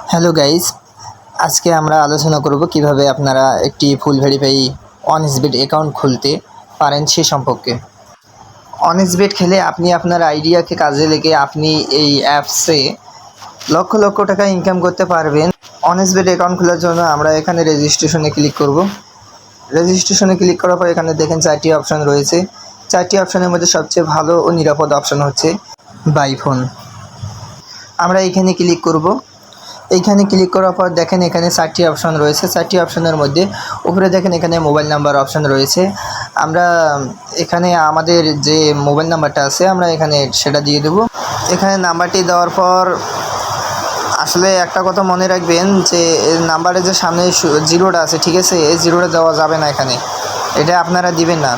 Hello guys, আজকে আমরা আলোচনা করব কিভাবে আপনারা একটি ফুল ভেরিফাই অনএক্সবেট অ্যাকাউন্ট খুলতে পারেন সে সম্পর্কে। অনএক্সবেট খেলে আপনি আপনার আইডিয়াকে কাজে লেগে আপনি এই অ্যাপসে লক্ষ লক্ষ টাকা ইনকাম করতে পারবেন। অনএক্সবেট অ্যাকাউন্ট খোলার জন্য আমরা এখানে রেজিস্ট্রেশনে ক্লিক করব। রেজিস্ট্রেশনে ক্লিক করার পর এখানে দেখেন 4টি অপশন রয়েছে। 4টি অপশনের মধ্যে সবচেয়ে ভালো ও নিরাপদ অপশন হচ্ছে বাই ফোন। আমরা এখানে ক্লিক করব। এইখানে ক্লিক করার পর দেখেন এখানে 4টি অপশন রয়েছে। 4টি অপশনের মধ্যে উপরে দেখেন এখানে মোবাইল নাম্বার অপশন রয়েছে। আমরা এখানে আমাদের যে মোবাইল নাম্বারটা আছে আমরা এখানে সেটা দিয়ে দেব। এখানে নাম্বারটি দেওয়ার পর আসলে একটা কথা মনে রাখবেন যে নাম্বারের যে সামনে জিরোটা আছে, ঠিক আছে, এই জিরোটা দেওয়া যাবে না, এখানে এটা আপনারা দিবেন না।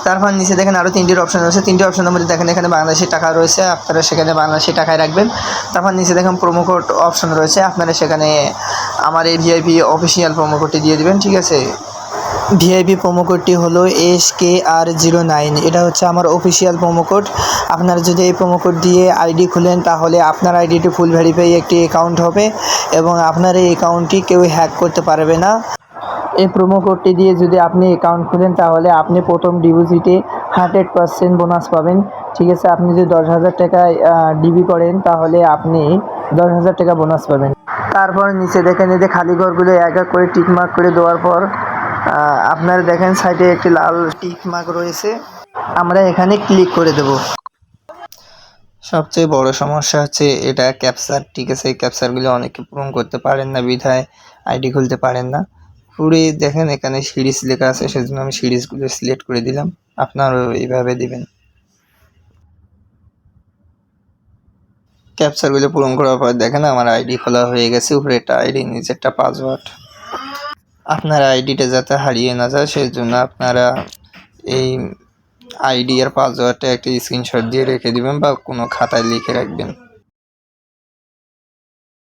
তারপর নিচে দেখেন আরও 3টি অপশন রয়েছে। 3টি অপশনের মধ্যে দেখেন এখানে বাংলাদেশি টাকা রয়েছে, আপনারা সেখানে বাংলাদেশি টাকায় রাখবেন। তারপর নিচে দেখেন প্রোমো কোড অপশন রয়েছে, আপনারা সেখানে আমার এই ভিআইপি অফিসিয়াল প্রোমো কোডটি দিয়ে দেবেন, ঠিক আছে। ভিআইপি প্রোমো কোডটি হলো SKR09, এটা হচ্ছে আমার অফিসিয়াল প্রোমো কোড। আপনারা যদি এই প্রোমো কোড দিয়ে আইডি খুলেন তাহলে আপনার আইডিটি ফুল ভেরিফাই একটি অ্যাকাউন্ট হবে এবং আপনার এই অ্যাকাউন্টটি কেউ হ্যাক করতে পারবে না। এই প্রোমো কোডটি দিয়ে যদি আপনি অ্যাকাউন্ট খুলেন তাহলে আপনি প্রথম ডিপোজিটে 100% বোনাস পাবেন, ঠিক আছে। আপনি যদি 10,000 টাকা ডিবি করেন তাহলে আপনি 10,000 টাকা বোনাস পাবেন। তারপর নিচে দেখেন এই যে খালি ঘরগুলো এক এক করে টিকমার্ক করে দেওয়ার পর আপনারা দেখেন সাইডে একটি লাল টিকমার্ক রয়েছে, আমরা এখানে ক্লিক করে দেব। সবচেয়ে বড় সমস্যা হচ্ছে এটা ক্যাপচার, ঠিক আছে। এই ক্যাপচারগুলো অনেকে পূরণ করতে পারেন না বিধায় আইডি খুলতে পারেন না। পুরো দেখেন এখানে সিরিজ লেখা আছে, সেজন্য আমি সিরিজগুলো সিলেক্ট করে দিলাম, আপনারাও এইভাবে দিবেন। ক্যাপচারগুলো পূরণ করার পর দেখেন আমার আইডি খোলা হয়ে গেছে। উপরে একটা আইডি, নিচে একটা পাসওয়ার্ড। আপনার আইডিটা যাতে হারিয়ে না যায় সেই জন্য আপনারা এই আইডি আর পাসওয়ার্ডটা একটা স্ক্রিনশট দিয়ে রেখে দিবেন বা কোনো খাতায় লিখে রাখবেন।